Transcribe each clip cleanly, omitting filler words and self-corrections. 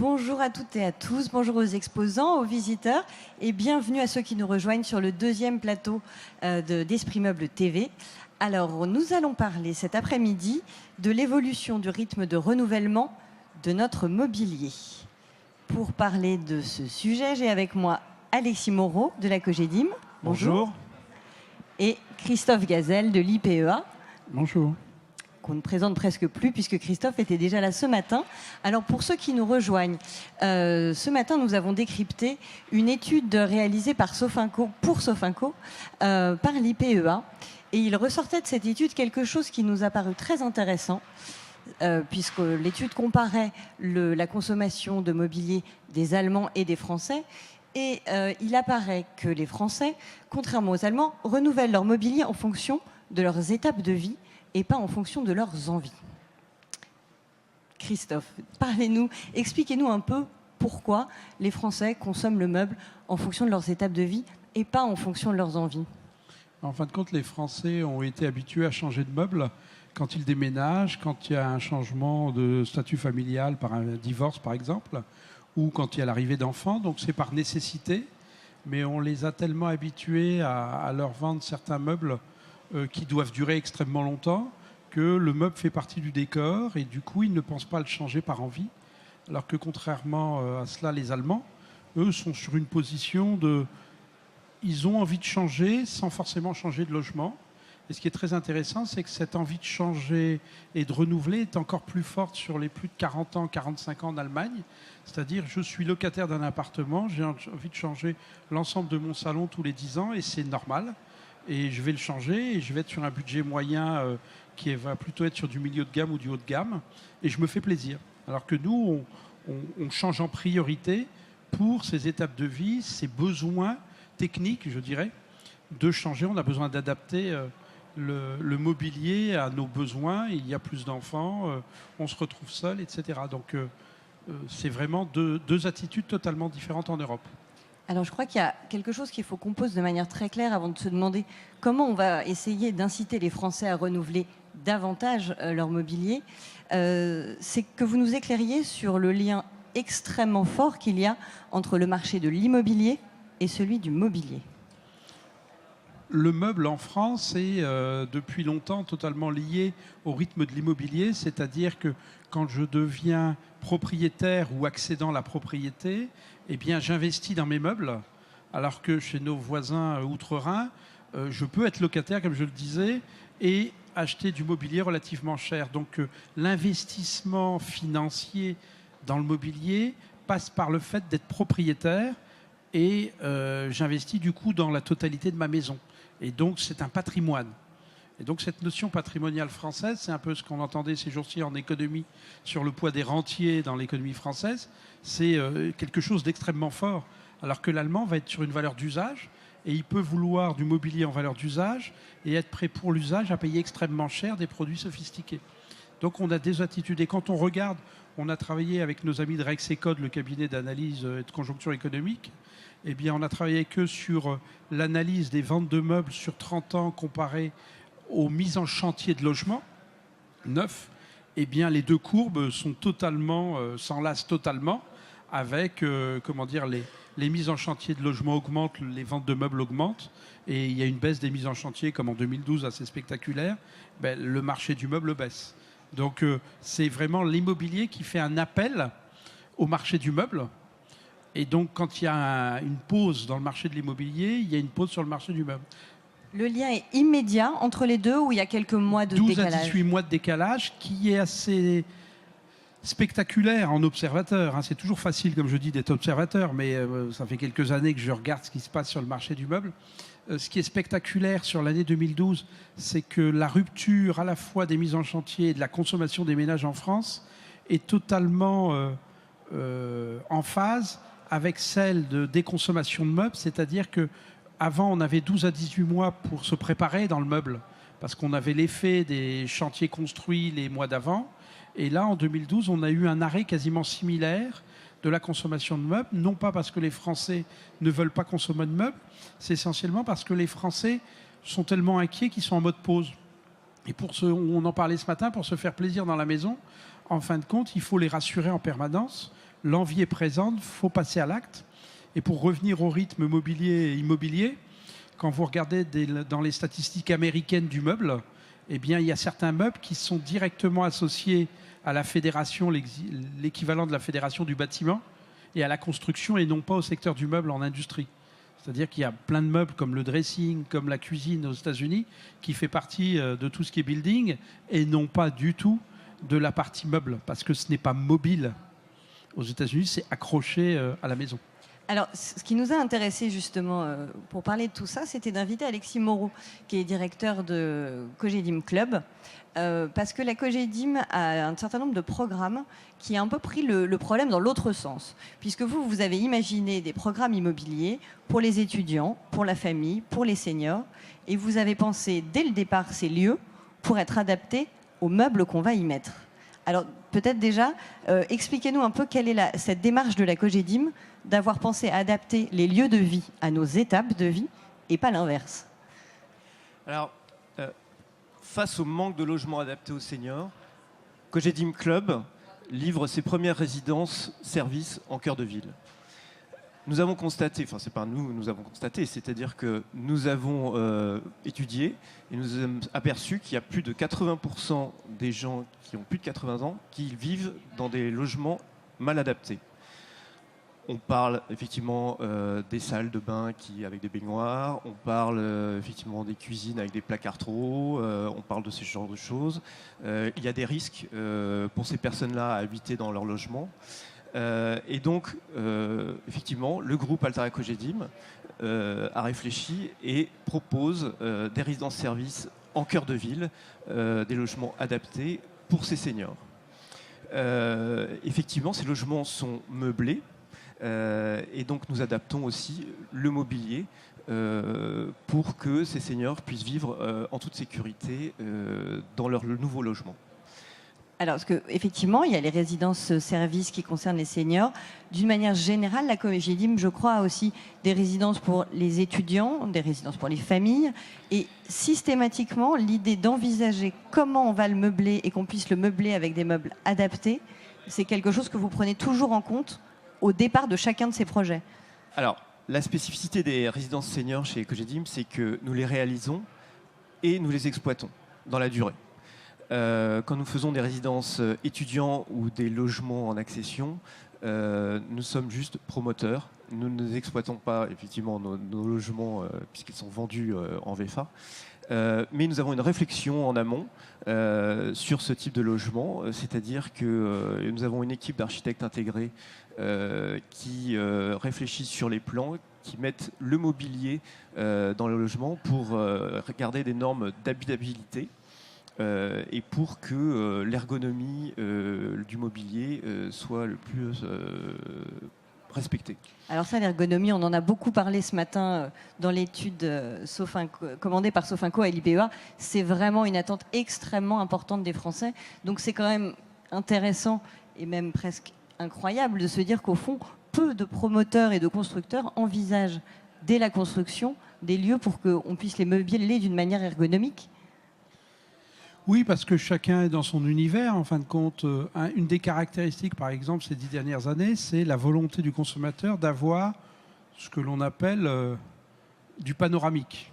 Bonjour à toutes et à tous, bonjour aux exposants, aux visiteurs et bienvenue à ceux qui nous rejoignent sur le deuxième plateau d'Esprit Meuble TV. Alors, nous allons parler cet après-midi de l'évolution du rythme de renouvellement de notre mobilier. Pour parler de ce sujet, j'ai avec moi Alexis Moreau de la Cogedim. Bonjour. Et Christophe Gazelle de l'IPEA. Bonjour. Qu'on ne présente presque plus puisque Christophe était déjà là ce matin. Alors pour ceux qui nous rejoignent, ce matin nous avons décrypté une étude réalisée par Sofinco, pour Sofinco, par l'IPEA. Et il ressortait de cette étude quelque chose qui nous a paru très intéressant, puisque l'étude comparait la consommation de mobilier des Allemands et des Français. Et il apparaît que les Français, contrairement aux Allemands, renouvellent leur mobilier en fonction de leurs étapes de vie et pas en fonction de leurs envies. Christophe, parlez-nous, expliquez-nous un peu pourquoi les Français consomment le meuble en fonction de leurs étapes de vie et pas en fonction de leurs envies. En fin de compte, les Français ont été habitués à changer de meuble quand ils déménagent, quand il y a un changement de statut familial par un divorce par exemple, ou quand il y a l'arrivée d'enfants, donc c'est par nécessité, mais on les a tellement habitués à leur vendre certains meubles qui doivent durer extrêmement longtemps, que le meuble fait partie du décor et du coup ils ne pensent pas à le changer par envie, alors que contrairement à cela, les Allemands, eux, sont sur une position de... Ils ont envie de changer sans forcément changer de logement. Et ce qui est très intéressant, c'est que cette envie de changer et de renouveler est encore plus forte sur les plus de 40 ans, 45 ans en Allemagne. C'est-à-dire, je suis locataire d'un appartement, j'ai envie de changer l'ensemble de mon salon tous les 10 ans et c'est normal. Et je vais le changer et je vais être sur un budget moyen qui va plutôt être sur du milieu de gamme ou du haut de gamme et je me fais plaisir. Alors que nous, on change en priorité pour ces étapes de vie, ces besoins techniques, je dirais, de changer. On a besoin d'adapter le mobilier à nos besoins. Il y a plus d'enfants, on se retrouve seul, etc. Donc c'est vraiment deux attitudes totalement différentes en Europe. Alors je crois qu'il y a quelque chose qu'il faut qu'on pose de manière très claire avant de se demander comment on va essayer d'inciter les Français à renouveler davantage leur mobilier. C'est que vous nous éclairiez sur le lien extrêmement fort qu'il y a entre le marché de l'immobilier et celui du mobilier. Le meuble en France est depuis longtemps totalement lié au rythme de l'immobilier, c'est-à-dire que quand je deviens propriétaire ou accédant à la propriété, eh bien, j'investis dans mes meubles, alors que chez nos voisins outre-Rhin, je peux être locataire, comme je le disais, et acheter du mobilier relativement cher. Donc l'investissement financier dans le mobilier passe par le fait d'être propriétaire et j'investis du coup dans la totalité de ma maison. Et donc c'est un patrimoine. Et donc cette notion patrimoniale française, c'est un peu ce qu'on entendait ces jours-ci en économie sur le poids des rentiers dans l'économie française. C'est quelque chose d'extrêmement fort. Alors que l'allemand va être sur une valeur d'usage et il peut vouloir du mobilier en valeur d'usage et être prêt pour l'usage à payer extrêmement cher des produits sophistiqués. Donc on a des attitudes. Et quand on regarde, on a travaillé avec nos amis de Rexecode, le cabinet d'analyse et de conjoncture économique. Eh bien, on a travaillé avec eux sur l'analyse des ventes de meubles sur 30 ans comparées aux mises en chantier de logements neufs. Eh bien, les deux courbes sont totalement, s'enlacent totalement avec, comment dire, les mises en chantier de logements augmentent, les ventes de meubles augmentent, et il y a une baisse des mises en chantier, comme en 2012, assez spectaculaire. Ben, le marché du meuble baisse. Donc c'est vraiment l'immobilier qui fait un appel au marché du meuble. Et donc quand il y a une pause dans le marché de l'immobilier, il y a une pause sur le marché du meuble. Le lien est immédiat entre les deux ou il y a quelques mois de 12 décalage? à 18 mois de décalage qui est assez spectaculaire en observateur. C'est toujours facile, comme je dis, d'être observateur, mais ça fait quelques années que je regarde ce qui se passe sur le marché du meuble. Ce qui est spectaculaire sur l'année 2012, c'est que la rupture à la fois des mises en chantier et de la consommation des ménages en France est totalement en phase avec celle de déconsommation de meubles, c'est-à-dire que avant, on avait 12 à 18 mois pour se préparer dans le meuble, parce qu'on avait l'effet des chantiers construits les mois d'avant. Et là, en 2012, on a eu un arrêt quasiment similaire de la consommation de meubles, non pas parce que les Français ne veulent pas consommer de meubles, c'est essentiellement parce que les Français sont tellement inquiets qu'ils sont en mode pause. Et on en parlait ce matin, pour se faire plaisir dans la maison, en fin de compte, il faut les rassurer en permanence. L'envie est présente, il faut passer à l'acte. Et pour revenir au rythme mobilier et immobilier, quand vous regardez dans les statistiques américaines du meuble, eh bien, il y a certains meubles qui sont directement associés à la fédération, l'équivalent de la fédération du bâtiment, et à la construction, et non pas au secteur du meuble en industrie. C'est-à-dire qu'il y a plein de meubles comme le dressing, comme la cuisine aux États-Unis, qui fait partie de tout ce qui est building, et non pas du tout de la partie meuble, parce que ce n'est pas mobile. Aux États-Unis, c'est accroché à la maison. Alors, ce qui nous a intéressé justement pour parler de tout ça, c'était d'inviter Alexis Moreau, qui est directeur de Cogedim Club, parce que la Cogedim a un certain nombre de programmes qui a un peu pris le problème dans l'autre sens, puisque vous avez imaginé des programmes immobiliers pour les étudiants, pour la famille, pour les seniors, et vous avez pensé dès le départ ces lieux pour être adaptés aux meubles qu'on va y mettre. Alors, peut-être déjà, expliquez-nous un peu quelle est cette démarche de la Cogedim d'avoir pensé à adapter les lieux de vie à nos étapes de vie et pas l'inverse. Alors, face au manque de logements adaptés aux seniors, Cogedim Club livre ses premières résidences-services en cœur de ville. Nous avons constaté, enfin c'est pas nous avons constaté, c'est-à-dire que nous avons étudié et nous avons aperçu qu'il y a plus de 80% des gens qui ont plus de 80 ans qui vivent dans des logements mal adaptés. On parle effectivement des salles de bain avec des baignoires, on parle effectivement des cuisines avec des placards trop hauts, on parle de ce genre de choses. Il y a des risques pour ces personnes-là à habiter dans leur logement. Et donc, effectivement, le groupe Altarea Cogedim a réfléchi et propose des résidences-services en cœur de ville, des logements adaptés pour ces seniors. Effectivement, ces logements sont meublés. Et donc nous adaptons aussi le mobilier pour que ces seniors puissent vivre en toute sécurité dans leur nouveau logement. Alors, parce qu'effectivement, il y a les résidences-services qui concernent les seniors. D'une manière générale, la Cogedim, je crois, a aussi des résidences pour les étudiants, des résidences pour les familles. Et systématiquement, l'idée d'envisager comment on va le meubler et qu'on puisse le meubler avec des meubles adaptés, c'est quelque chose que vous prenez toujours en compte au départ de chacun de ces projets. Alors, la spécificité des résidences seniors chez Cogedim, c'est que nous les réalisons et nous les exploitons dans la durée. Quand nous faisons des résidences étudiants ou des logements en accession, nous sommes juste promoteurs. Nous ne exploitons pas effectivement nos logements puisqu'ils sont vendus en VFA. Mais nous avons une réflexion en amont sur ce type de logement, c'est-à-dire que nous avons une équipe d'architectes intégrés qui réfléchit sur les plans, qui mettent le mobilier dans le logement pour regarder des normes d'habitabilité et pour que l'ergonomie du mobilier soit le plus respectée. Alors ça, l'ergonomie, on en a beaucoup parlé ce matin dans l'étude commandée par Sofinco à l'IPEA. C'est vraiment une attente extrêmement importante des Français. Donc c'est quand même intéressant et même presque incroyable de se dire qu'au fond, peu de promoteurs et de constructeurs envisagent dès la construction des lieux pour qu'on puisse les meubler d'une manière ergonomique. Oui, parce que chacun est dans son univers. En fin de compte, une des caractéristiques, par exemple, ces 10 dernières années, c'est la volonté du consommateur d'avoir ce que l'on appelle du panoramique.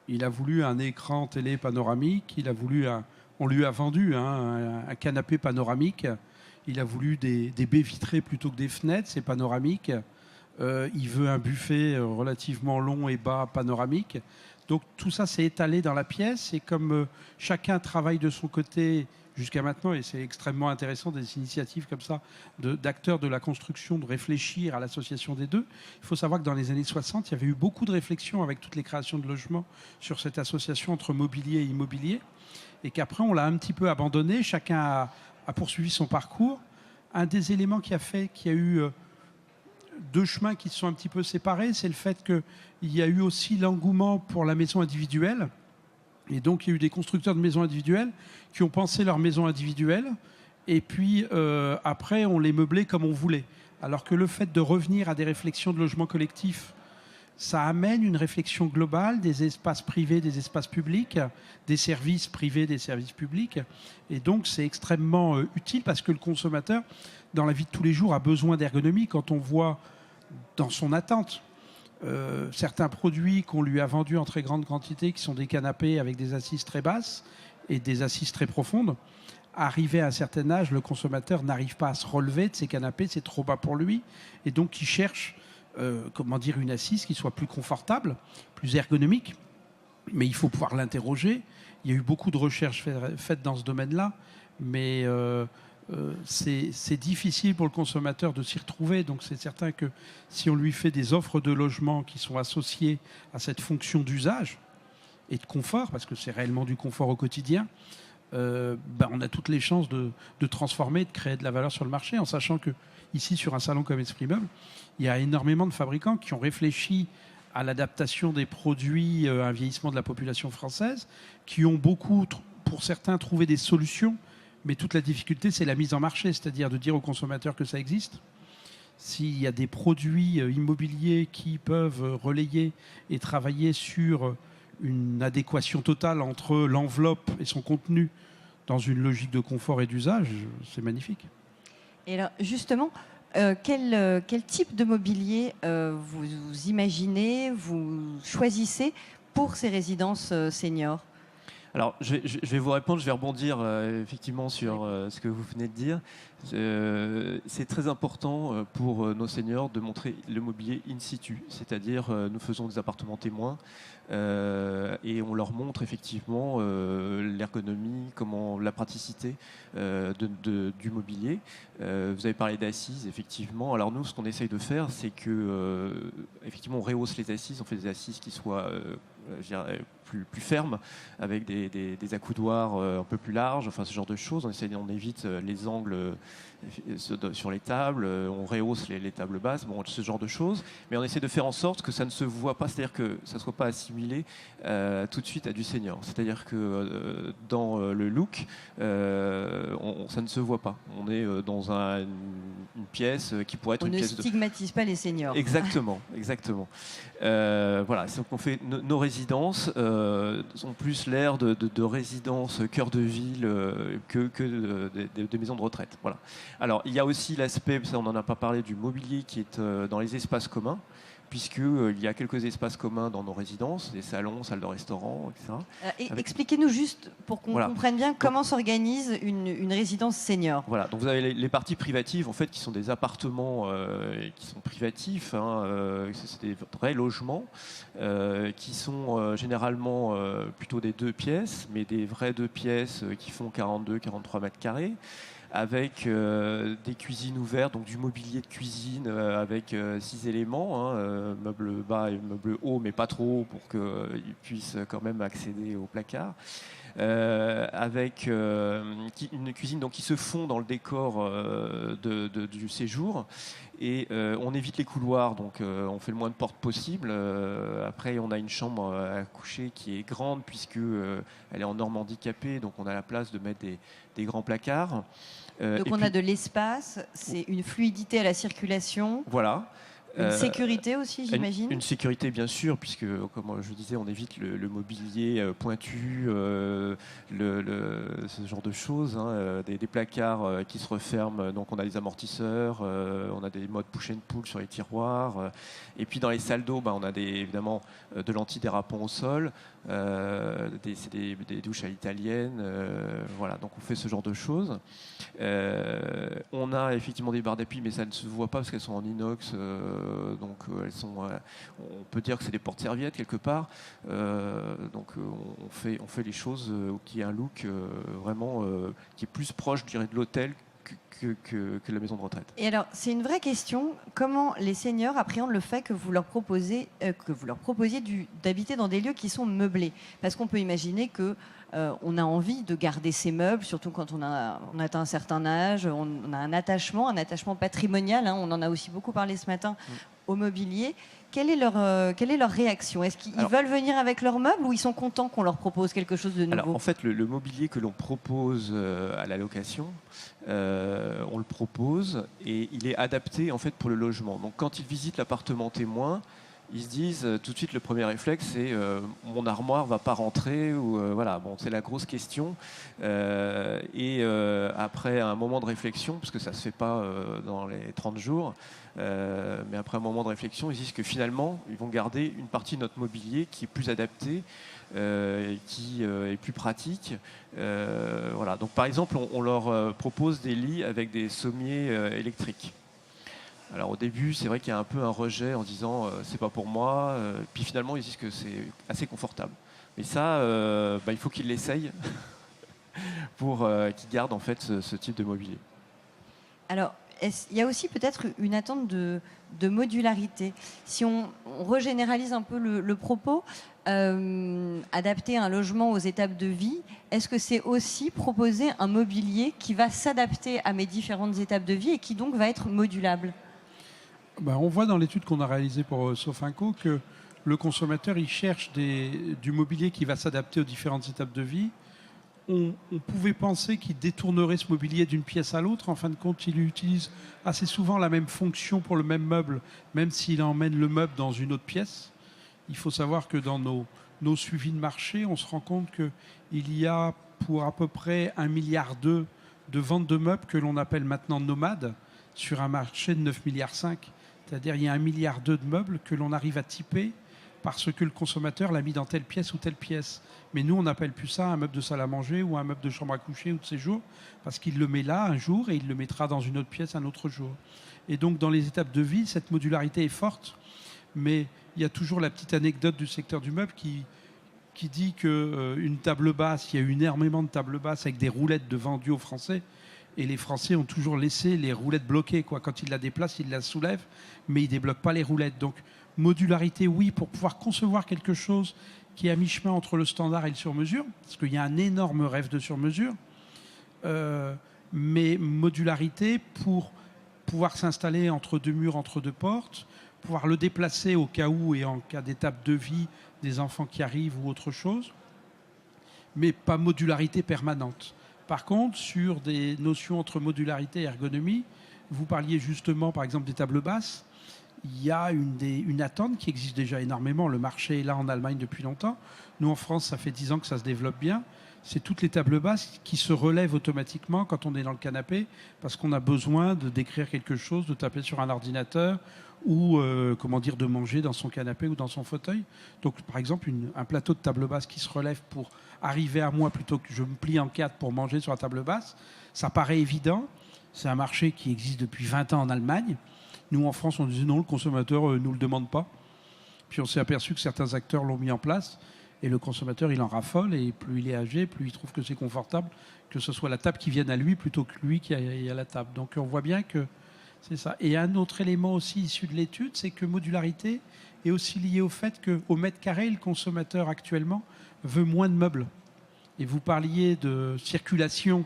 Il a voulu un écran télé panoramique, il a voulu un On lui a vendu un canapé panoramique. Il a voulu des baies vitrées plutôt que des fenêtres, c'est panoramique. Il veut un buffet relativement long et bas panoramique. Donc tout ça s'est étalé dans la pièce et comme chacun travaille de son côté jusqu'à maintenant, et c'est extrêmement intéressant des initiatives comme ça d'acteurs de la construction, de réfléchir à l'association des deux. Il faut savoir que dans les années 60, il y avait eu beaucoup de réflexions avec toutes les créations de logements sur cette association entre mobilier et immobilier, et qu'après on l'a un petit peu abandonné, chacun a poursuivi son parcours. Un des éléments qui a fait qu'il y a eu deux chemins qui se sont un petit peu séparés, c'est le fait qu'il y a eu aussi l'engouement pour la maison individuelle. Et donc, il y a eu des constructeurs de maisons individuelles qui ont pensé leur maison individuelle. Et puis, après, on les meublait comme on voulait. Alors que le fait de revenir à des réflexions de logement collectif, ça amène une réflexion globale des espaces privés, des espaces publics, des services privés, des services publics. Et donc, c'est extrêmement utile parce que le consommateur, dans la vie de tous les jours, a besoin d'ergonomie. Quand on voit dans son attente certains produits qu'on lui a vendus en très grande quantité, qui sont des canapés avec des assises très basses et des assises très profondes, arrivé à un certain âge, le consommateur n'arrive pas à se relever de ces canapés, c'est trop bas pour lui. Et donc, il cherche une assise qui soit plus confortable, plus ergonomique, mais il faut pouvoir l'interroger. Il y a eu beaucoup de recherches faites dans ce domaine-là, mais c'est difficile pour le consommateur de s'y retrouver. Donc c'est certain que si on lui fait des offres de logement qui sont associées à cette fonction d'usage et de confort, parce que c'est réellement du confort au quotidien, on a toutes les chances de transformer, de créer de la valeur sur le marché, en sachant que ici, sur un salon comme Esprit Meuble, il y a énormément de fabricants qui ont réfléchi à l'adaptation des produits à un vieillissement de la population française, qui ont beaucoup, pour certains, trouvé des solutions, mais toute la difficulté, c'est la mise en marché, c'est-à-dire de dire aux consommateurs que ça existe. S'il y a des produits immobiliers qui peuvent relayer et travailler sur une adéquation totale entre l'enveloppe et son contenu dans une logique de confort et d'usage, c'est magnifique. Et alors, justement, quel type de mobilier vous imaginez, vous choisissez pour ces résidences seniors ? Alors, je vais vous répondre, je vais rebondir effectivement sur ce que vous venez de dire. C'est très important pour nos seniors de montrer le mobilier in situ, c'est-à-dire nous faisons des appartements témoins et on leur montre effectivement l'ergonomie, la praticité du mobilier. Vous avez parlé d'assises, effectivement. Alors nous, ce qu'on essaye de faire, c'est que effectivement, on rehausse les assises, on fait des assises qui soient plus fermes, avec des accoudoirs un peu plus larges, enfin ce genre de choses. On évite les angles sur les tables, on rehausse les tables basses, ce genre de choses. Mais on essaie de faire en sorte que ça ne se voit pas, c'est-à-dire que ça ne soit pas assimilé tout de suite à du senior. C'est-à-dire que dans le look, ça ne se voit pas. On est dans une pièce qui pourrait être une pièce On ne stigmatise pas les seniors. Exactement. Voilà, donc on fait nos résidences ont plus l'air de résidences cœur de ville que de maisons de retraite. Voilà. Alors, il y a aussi l'aspect, ça on n'en a pas parlé, du mobilier qui est dans les espaces communs, puisqu'il y a quelques espaces communs dans nos résidences, des salons, salles de restaurant, etc. Expliquez-nous juste, pour qu'on comprenne bien, comment s'organise une résidence senior. Voilà, donc vous avez les parties privatives, en fait, qui sont des appartements qui sont privatifs, c'est des vrais logements, qui sont généralement plutôt des 2 pièces, mais des vraies 2 pièces qui font 42-43 mètres carrés, avec des cuisines ouvertes, donc du mobilier de cuisine avec 6 éléments, meubles bas et meubles hauts, mais pas trop haut pour qu'ils puissent quand même accéder au placard. Avec une cuisine donc, qui se fond dans le décor du séjour. Et on évite les couloirs, donc on fait le moins de portes possible. Après, on a une chambre à coucher qui est grande, puisqu'elle est en norme handicapée, donc on a la place de mettre des grands placards. Donc on a de l'espace, c'est une fluidité à la circulation. Voilà. Une sécurité aussi, j'imagine. Une sécurité, bien sûr, puisque, comme je disais, on évite le mobilier pointu, ce genre de choses, hein, des placards qui se referment. Donc, on a des amortisseurs, on a des modes push and pull sur les tiroirs. Et puis, dans les salles d'eau, on a évidemment de l'antidérapant au sol. C'est des douches à l'italienne. Voilà, donc on fait ce genre de choses. On a effectivement des barres d'appui, mais ça ne se voit pas parce qu'elles sont en inox. Donc elles sont, on peut dire que c'est des porte-serviettes quelque part. Donc on fait les choses qui a un look vraiment qui est plus proche, je dirais, de l'hôtel que la maison de retraite. Et alors, c'est une vraie question. Comment les seniors appréhendent le fait que vous leur proposiez d'habiter dans des lieux qui sont meublés? Parce qu'on peut imaginer que on a envie de garder ces meubles, surtout quand on atteint un certain âge. On a un attachement patrimonial. Hein, on en a aussi beaucoup parlé ce matin au mobilier. Quelle est leur réaction? Est-ce qu'ils veulent venir avec leurs meubles ou ils sont contents qu'on leur propose quelque chose de nouveau? Alors, en fait, le mobilier que l'on propose à la location, on le propose et il est adapté en fait pour le logement. Donc, quand ils visitent l'appartement témoin, ils se disent tout de suite, le premier réflexe, c'est mon armoire va pas rentrer ou voilà. Bon, c'est la grosse question. Après un moment de réflexion, parce que ça se fait pas dans les 30 jours. Mais après un moment de réflexion, ils disent que finalement, ils vont garder une partie de notre mobilier qui est plus adapté, qui est plus pratique. Voilà. Donc, par exemple, on leur propose des lits avec des sommiers électriques. Alors au début, c'est vrai qu'il y a un peu un rejet en disant c'est pas pour moi. Puis finalement, ils disent que c'est assez confortable. Mais ça, il faut qu'ils l'essayent pour qu'ils gardent en fait ce type de mobilier. Alors, il y a aussi peut-être une attente de modularité. Si on regénéralise un peu le propos, adapter un logement aux étapes de vie, est-ce que c'est aussi proposer un mobilier qui va s'adapter à mes différentes étapes de vie et qui donc va être modulable? On voit dans l'étude qu'on a réalisée pour Sofinco que le consommateur il cherche du mobilier qui va s'adapter aux différentes étapes de vie. On pouvait penser qu'il détournerait ce mobilier d'une pièce à l'autre. En fin de compte, il utilise assez souvent la même fonction pour le même meuble, même s'il emmène le meuble dans une autre pièce. Il faut savoir que dans nos suivis de marché, on se rend compte qu'il y a pour à peu près 1,2 milliard de ventes de meubles que l'on appelle maintenant nomades sur un marché de 9,5 milliards. C'est-à-dire il y a 1,2 milliard de meubles que l'on arrive à typer parce que le consommateur l'a mis dans telle pièce ou telle pièce. Mais nous, on n'appelle plus ça un meuble de salle à manger ou un meuble de chambre à coucher ou de séjour, parce qu'il le met là un jour et il le mettra dans une autre pièce un autre jour. Et donc, dans les étapes de vie, cette modularité est forte, mais il y a toujours la petite anecdote du secteur du meuble qui dit qu'une table basse, il y a eu énormément de tables basses avec des roulettes de vendues aux Français, et les Français ont toujours laissé les roulettes bloquées. Quand ils la déplacent, ils la soulèvent, mais ils ne débloquent pas les roulettes. Donc, modularité, oui, pour pouvoir concevoir quelque chose qui est à mi-chemin entre le standard et le sur-mesure, parce qu'il y a un énorme rêve de sur-mesure, mais modularité pour pouvoir s'installer entre deux murs, entre deux portes, pouvoir le déplacer au cas où et en cas d'étape de vie des enfants qui arrivent ou autre chose, mais pas modularité permanente. Par contre, sur des notions entre modularité et ergonomie, vous parliez justement par exemple des tables basses. Il y a une attente qui existe déjà énormément. Le marché est là en Allemagne depuis longtemps. Nous, en France, ça fait 10 ans que ça se développe bien. C'est toutes les tables basses qui se relèvent automatiquement quand on est dans le canapé parce qu'on a besoin d'écrire quelque chose, de taper sur un ordinateur ou de manger dans son canapé ou dans son fauteuil. Donc, par exemple, un plateau de table basse qui se relève pour arriver à moi plutôt que je me plie en quatre pour manger sur la table basse, ça paraît évident. C'est un marché qui existe depuis 20 ans en Allemagne. Nous, en France, on disait non, le consommateur ne nous le demande pas. Puis on s'est aperçu que certains acteurs l'ont mis en place et le consommateur, il en raffole et plus il est âgé, plus il trouve que c'est confortable, que ce soit la table qui vienne à lui plutôt que lui qui aille à la table. Donc on voit bien que c'est ça. Et un autre élément aussi issu de l'étude, c'est que modularité est aussi lié au fait qu'au mètre carré, le consommateur actuellement veut moins de meubles. Et vous parliez de circulation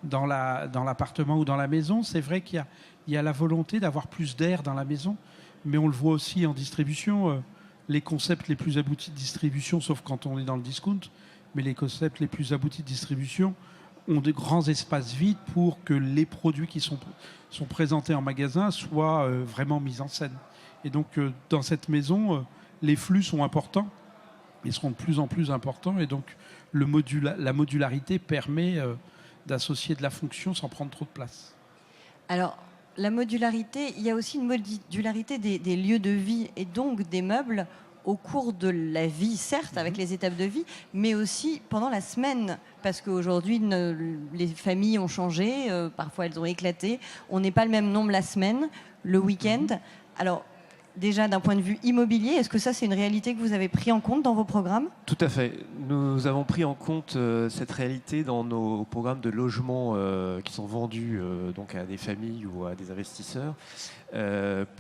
dans l'appartement ou dans la maison. C'est vrai qu'il y a la volonté d'avoir plus d'air dans la maison, mais on le voit aussi en distribution. Les concepts les plus aboutis de distribution, sauf quand on est dans le discount, mais les concepts les plus aboutis de distribution ont de grands espaces vides pour que les produits qui sont présentés en magasin soient vraiment mis en scène. Et donc, dans cette maison, les flux sont importants. Ils seront de plus en plus importants. Et donc, la modularité permet d'associer de la fonction sans prendre trop de place. Alors, la modularité, il y a aussi une modularité des lieux de vie et donc des meubles au cours de la vie, certes, avec les étapes de vie, mais aussi pendant la semaine. Parce qu'aujourd'hui, les familles ont changé, parfois elles ont éclaté. On n'est pas le même nombre la semaine, le week-end. Alors, déjà, d'un point de vue immobilier, est-ce que ça, c'est une réalité que vous avez pris en compte dans vos programmes ? Tout à fait. Nous avons pris en compte cette réalité dans nos programmes de logement qui sont vendus donc à des familles ou à des investisseurs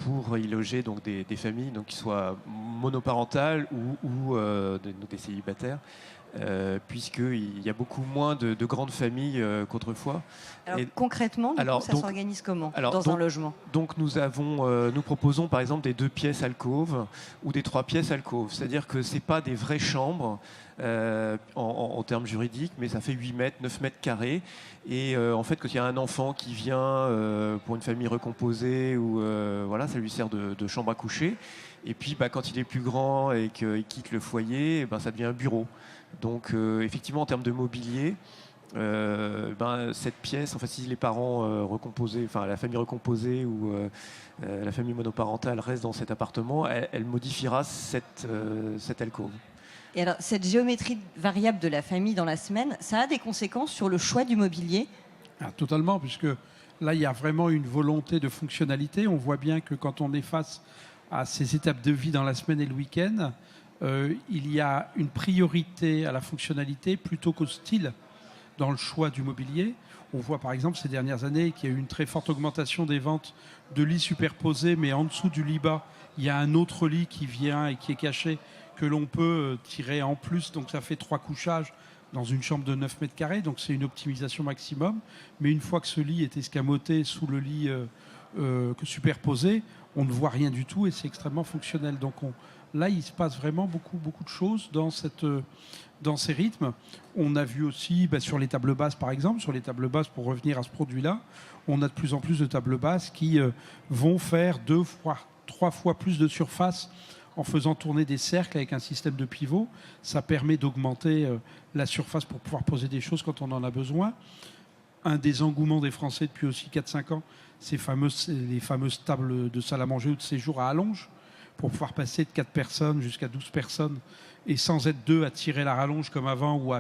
pour y loger donc des familles donc, qui soient monoparentales ou des célibataires. Puisqu'il y a beaucoup moins de grandes familles qu'autrefois. Alors, concrètement, ça s'organise comment dans un logement ? Donc nous proposons par exemple des 2 pièces alcôves ou des 3 pièces alcôves. C'est-à-dire que ce n'est pas des vraies chambres en termes juridiques, mais ça fait 8 mètres, 9 mètres carrés. Et en fait, quand il y a un enfant qui vient pour une famille recomposée, voilà, ça lui sert de chambre à coucher. Et puis quand il est plus grand et qu'il quitte le foyer, ça devient un bureau. Donc effectivement en termes de mobilier, cette pièce, si les parents recomposés, la famille recomposée ou la famille monoparentale reste dans cet appartement, elle modifiera cette alcôve. Et alors cette géométrie variable de la famille dans la semaine, ça a des conséquences sur le choix du mobilier ? Totalement, puisque là il y a vraiment une volonté de fonctionnalité. On voit bien que quand on est face à ces étapes de vie dans la semaine et le week-end, il y a une priorité à la fonctionnalité plutôt qu'au style dans le choix du mobilier. On voit par exemple ces dernières années qu'il y a eu une très forte augmentation des ventes de lits superposés, mais en dessous du lit bas, il y a un autre lit qui vient et qui est caché, que l'on peut tirer en plus. Donc ça fait 3 couchages dans une chambre de 9 mètres carrés, donc c'est une optimisation maximum. Mais une fois que ce lit est escamoté sous le lit superposé, on ne voit rien du tout et c'est extrêmement fonctionnel. Donc là, il se passe vraiment beaucoup de choses dans ces rythmes. On a vu aussi sur les tables basses, par exemple, sur les tables basses, pour revenir à ce produit-là, on a de plus en plus de tables basses qui vont faire 2 fois, 3 fois plus de surface en faisant tourner des cercles avec un système de pivot. Ça permet d'augmenter la surface pour pouvoir poser des choses quand on en a besoin. Un des engouements des Français depuis aussi 4-5 ans, c'est les fameuses tables de salle à manger ou de séjour à allonge, pour pouvoir passer de 4 personnes jusqu'à 12 personnes et sans être 2 à tirer la rallonge comme avant ou à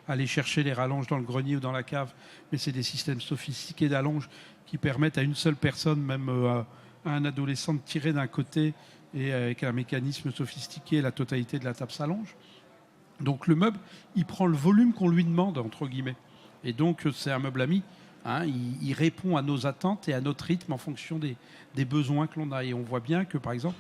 aller chercher les rallonges dans le grenier ou dans la cave. Mais c'est des systèmes sophistiqués d'allonge qui permettent à une seule personne, même à un adolescent, de tirer d'un côté et avec un mécanisme sophistiqué, la totalité de la table s'allonge. Donc le meuble, il prend le volume qu'on lui demande, entre guillemets. Et donc c'est un meuble ami. Il répond à nos attentes et à notre rythme en fonction des besoins que l'on a. Et on voit bien que, par exemple,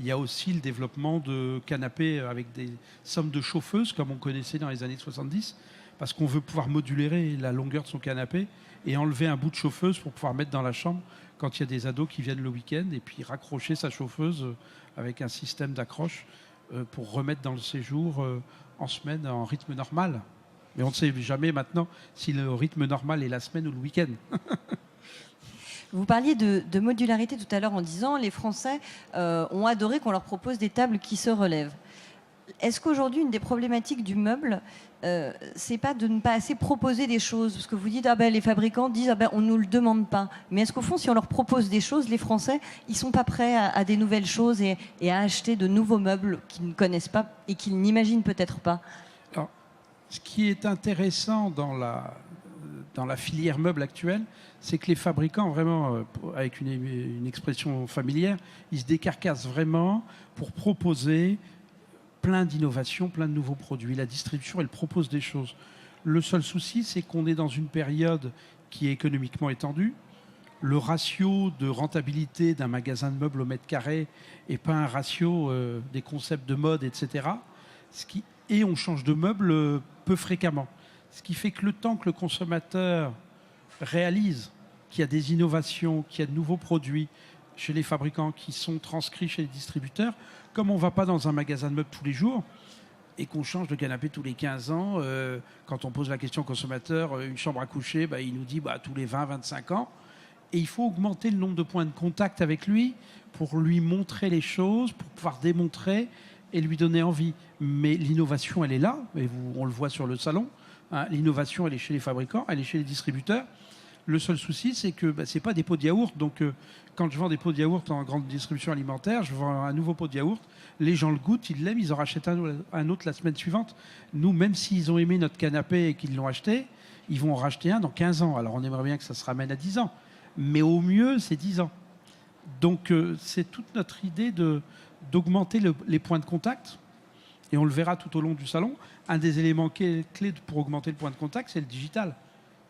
il y a aussi le développement de canapés avec des sommes de chauffeuses, comme on connaissait dans les années 70, parce qu'on veut pouvoir moduler la longueur de son canapé et enlever un bout de chauffeuse pour pouvoir mettre dans la chambre quand il y a des ados qui viennent le week-end, et puis raccrocher sa chauffeuse avec un système d'accroche pour remettre dans le séjour en semaine en rythme normal. Mais on ne sait jamais maintenant si le rythme normal est la semaine ou le week-end. Vous parliez de modularité tout à l'heure en disant les Français ont adoré qu'on leur propose des tables qui se relèvent. Est-ce qu'aujourd'hui, une des problématiques du meuble, c'est pas de ne pas assez proposer des choses ? Parce que vous dites, les fabricants disent, on ne nous le demande pas. Mais est-ce qu'au fond, si on leur propose des choses, les Français, ils sont pas prêts à des nouvelles choses et à acheter de nouveaux meubles qu'ils ne connaissent pas et qu'ils n'imaginent peut-être pas ? Alors, ce qui est intéressant dans la filière meuble actuelle, c'est que les fabricants, vraiment, avec une expression familière, ils se décarcassent vraiment pour proposer plein d'innovations, plein de nouveaux produits. La distribution, elle propose des choses. Le seul souci, c'est qu'on est dans une période qui est économiquement étendue. Le ratio de rentabilité d'un magasin de meubles au mètre carré n'est pas un ratio des concepts de mode, etc. Et on change de meubles peu fréquemment. Ce qui fait que le temps que le consommateur réalise qu'il y a des innovations, qu'il y a de nouveaux produits chez les fabricants qui sont transcrits chez les distributeurs, comme on ne va pas dans un magasin de meubles tous les jours et qu'on change de canapé tous les 15 ans, quand on pose la question au consommateur, une chambre à coucher, il nous dit tous les 20-25 ans. Et il faut augmenter le nombre de points de contact avec lui pour lui montrer les choses, pour pouvoir démontrer et lui donner envie. Mais l'innovation, elle est là, et on le voit sur le salon. Hein, l'innovation, elle est chez les fabricants, elle est chez les distributeurs. Le seul souci, c'est que ce n'est pas des pots de yaourt. Donc, quand je vends des pots de yaourt en grande distribution alimentaire, je vends un nouveau pot de yaourt. Les gens le goûtent, ils l'aiment, ils en rachètent un autre la semaine suivante. Nous, même s'ils ont aimé notre canapé et qu'ils l'ont acheté, ils vont en racheter un dans 15 ans. Alors, on aimerait bien que ça se ramène à 10 ans. Mais au mieux, c'est 10 ans. Donc, c'est toute notre idée d'augmenter les points de contact. Et on le verra tout au long du salon. Un des éléments clés pour augmenter le point de contact, c'est le digital.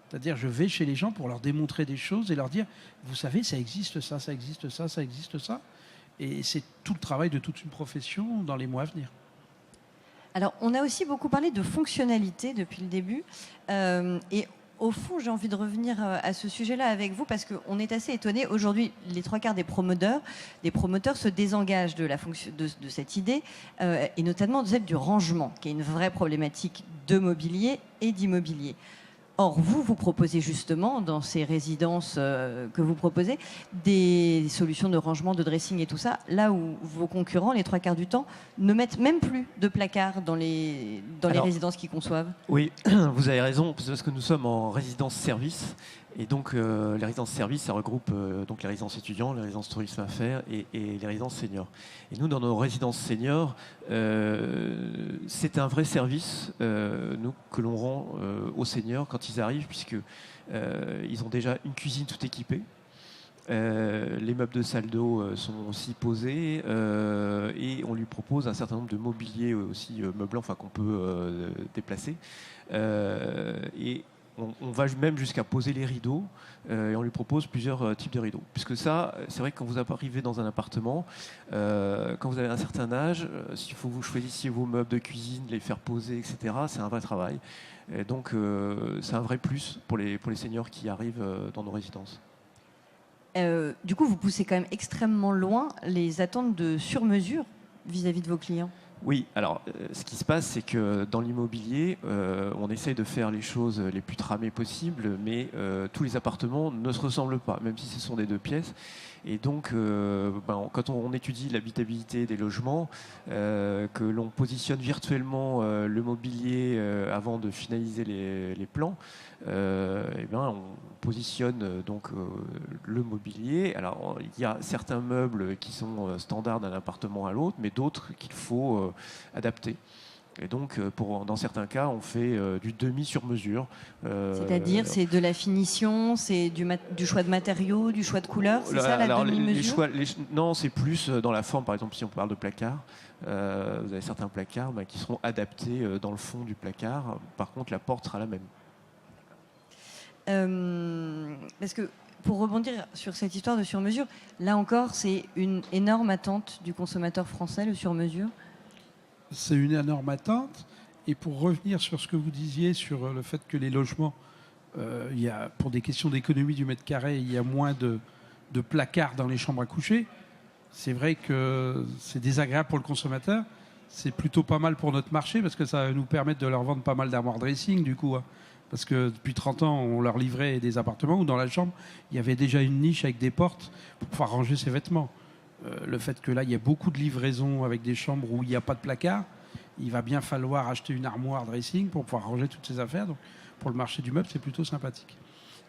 C'est-à-dire, je vais chez les gens pour leur démontrer des choses et leur dire, vous savez, ça existe ça, ça existe ça, ça existe ça. Et c'est tout le travail de toute une profession dans les mois à venir. Alors, on a aussi beaucoup parlé de fonctionnalité depuis le début. Et au fond, j'ai envie de revenir à ce sujet-là avec vous parce qu'on est assez étonnés. Aujourd'hui, les 3/4 des promoteurs se désengagent de cette idée, et notamment de celle du rangement, qui est une vraie problématique de mobilier et d'immobilier. Or, vous proposez justement, dans ces résidences que vous proposez, des solutions de rangement, de dressing et tout ça, là où vos concurrents, les 3/4 du temps, ne mettent même plus de placards dans les résidences qu'ils conçoivent. Oui, vous avez raison, parce que nous sommes en résidence-service. Et donc, les résidences-services, ça regroupe donc les résidences étudiants, les résidences tourisme affaires et les résidences seniors. Et nous, dans nos résidences seniors, c'est un vrai service que l'on rend aux seniors quand ils arrivent, puisqu'ils ont déjà une cuisine tout équipée. Les meubles de salle d'eau sont aussi posés et on lui propose un certain nombre de mobiliers aussi meublants, enfin qu'on peut déplacer. Et on va même jusqu'à poser les rideaux et on lui propose plusieurs types de rideaux. Puisque ça, c'est vrai que quand vous arrivez dans un appartement, quand vous avez un certain âge, s'il faut que vous choisissiez vos meubles de cuisine, les faire poser, etc., c'est un vrai travail. Et donc, c'est un vrai plus pour les seniors qui arrivent dans nos résidences. Du coup, vous poussez quand même extrêmement loin les attentes de sur-mesure vis-à-vis de vos clients. Oui, alors ce qui se passe, c'est que dans l'immobilier, on essaye de faire les choses les plus tramées possibles, mais tous les appartements ne se ressemblent pas, même si ce sont des 2 pièces. Et donc, quand on étudie l'habitabilité des logements, que l'on positionne virtuellement le mobilier avant de finaliser les plans, on positionne donc le mobilier. Alors, il y a certains meubles qui sont standards d'un appartement à l'autre, mais d'autres qu'il faut adapter. Et donc, dans certains cas, on fait du demi-sur-mesure. C'est-à-dire, c'est de la finition, c'est du choix de matériaux, du choix de couleurs, c'est ça la demi-mesure ? Non, c'est plus dans la forme. Par exemple, si on parle de placard, vous avez certains placards qui seront adaptés dans le fond du placard. Par contre, la porte sera la même. Parce que, pour rebondir sur cette histoire de sur-mesure, là encore, c'est une énorme attente du consommateur français, le sur-mesure. C'est une énorme attente. Et pour revenir sur ce que vous disiez sur le fait que les logements, pour des questions d'économie du mètre carré, il y a moins de placards dans les chambres à coucher. C'est vrai que c'est désagréable pour le consommateur. C'est plutôt pas mal pour notre marché parce que ça va nous permettre de leur vendre pas mal d'armoires dressing du coup. Parce que depuis 30 ans, on leur livrait des appartements où dans la chambre, il y avait déjà une niche avec des portes pour pouvoir ranger ses vêtements. Le fait que là, il y a beaucoup de livraisons avec des chambres où il n'y a pas de placard, il va bien falloir acheter une armoire dressing pour pouvoir ranger toutes ces affaires. Donc, pour le marché du meuble, c'est plutôt sympathique.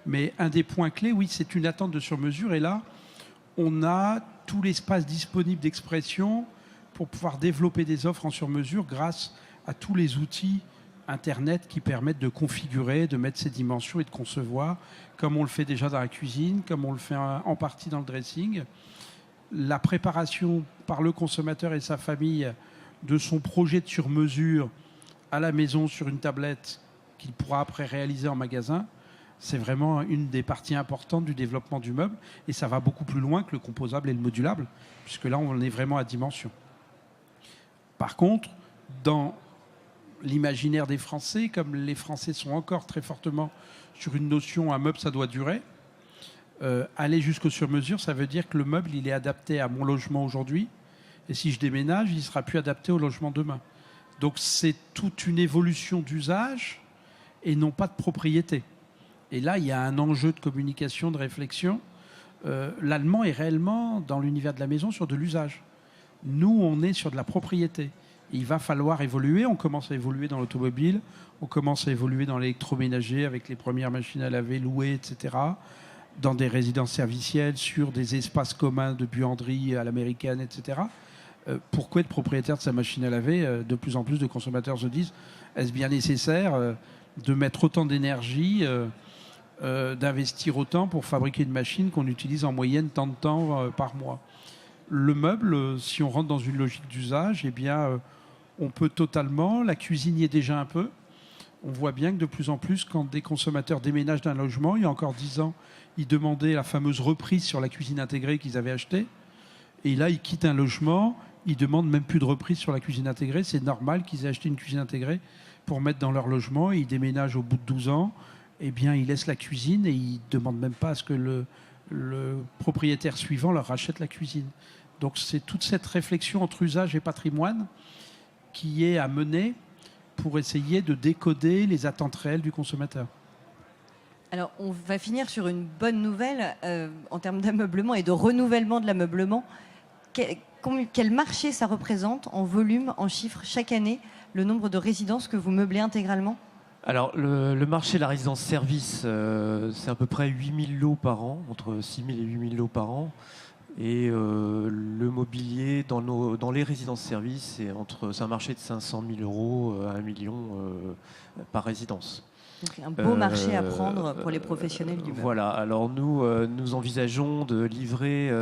Mais un des points clés, oui, c'est une attente de sur-mesure. Et là, on a tout l'espace disponible d'expression pour pouvoir développer des offres en sur-mesure grâce à tous les outils Internet qui permettent de configurer, de mettre ses dimensions et de concevoir, comme on le fait déjà dans la cuisine, comme on le fait en partie dans le dressing. La préparation par le consommateur et sa famille de son projet de sur-mesure à la maison sur une tablette qu'il pourra après réaliser en magasin, c'est vraiment une des parties importantes du développement du meuble et ça va beaucoup plus loin que le composable et le modulable, puisque là on est vraiment à dimension. Par contre, dans l'imaginaire des Français, comme les Français sont encore très fortement sur une notion un meuble ça doit durer, aller jusqu'au sur-mesure, ça veut dire que le meuble, il est adapté à mon logement aujourd'hui. Et si je déménage, il ne sera plus adapté au logement demain. Donc, c'est toute une évolution d'usage et non pas de propriété. Et là, il y a un enjeu de communication, de réflexion L'allemand est réellement, dans l'univers de la maison, sur de l'usage. Nous, on est sur de la propriété. Il va falloir évoluer. On commence à évoluer dans l'automobile, on commence à évoluer dans l'électroménager avec les premières machines à laver louées, etc. Dans des résidences servicielles, sur des espaces communs de buanderie à l'américaine, etc. Pourquoi être propriétaire de sa machine à laver? De plus en plus de consommateurs se disent, est-ce bien nécessaire de mettre autant d'énergie, d'investir autant pour fabriquer une machine qu'on utilise en moyenne tant de temps par mois? Le meuble, si on rentre dans une logique d'usage, eh bien, on peut totalement, la cuisine y est déjà un peu. On voit bien que de plus en plus, quand des consommateurs déménagent d'un logement, il y a encore 10 ans, ils demandaient la fameuse reprise sur la cuisine intégrée qu'ils avaient achetée. Et là, ils quittent un logement, ils demandent même plus de reprise sur la cuisine intégrée. C'est normal qu'ils aient acheté une cuisine intégrée pour mettre dans leur logement. Et ils déménagent au bout de 12 ans. Eh bien, ils laissent la cuisine et ils ne demandent même pas à ce que le propriétaire suivant leur rachète la cuisine. Donc c'est toute cette réflexion entre usage et patrimoine qui est à mener pour essayer de décoder les attentes réelles du consommateur. Alors, on va finir sur une bonne nouvelle en termes d'ameublement et de renouvellement de l'ameublement. Quel marché ça représente en volume, en chiffres, chaque année, le nombre de résidences que vous meublez intégralement? Alors, le marché de la résidence-service, c'est à peu près 8000 lots par an, entre 6000 et 8000 lots par an. Et le mobilier dans les résidences-services, c'est un marché de 500 000 euros à 1 million par résidence. Donc un beau marché à prendre pour les professionnels du meuble. Voilà, alors nous envisageons de livrer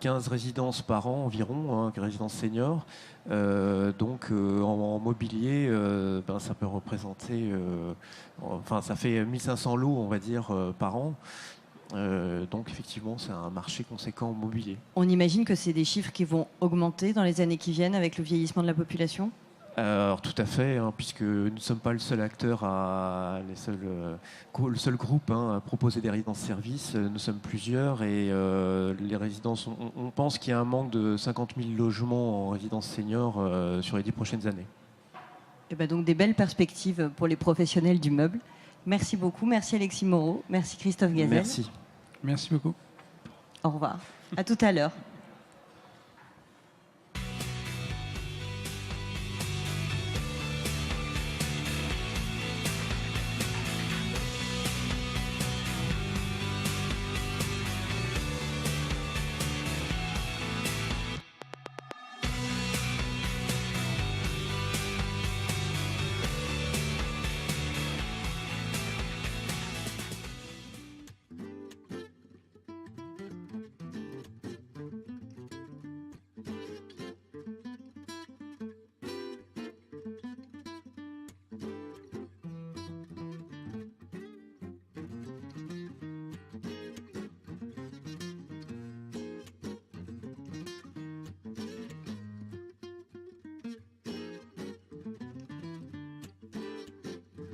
15 résidences par an environ, résidences seniors. Donc en mobilier, ça peut représenter, ça fait 1500 lots, on va dire, par an. Donc effectivement, c'est un marché conséquent au mobilier. On imagine que c'est des chiffres qui vont augmenter dans les années qui viennent avec le vieillissement de la population? Alors tout à fait, puisque nous ne sommes pas le seul acteur, le seul groupe à proposer des résidences-services. Nous sommes plusieurs et les résidences, on pense qu'il y a un manque de 50 000 logements en résidence senior sur les 10 prochaines années. Et ben donc des belles perspectives pour les professionnels du meuble. Merci beaucoup, merci Alexis Moreau, merci Christophe Gazelle. Merci. Merci beaucoup. Au revoir, à tout à l'heure.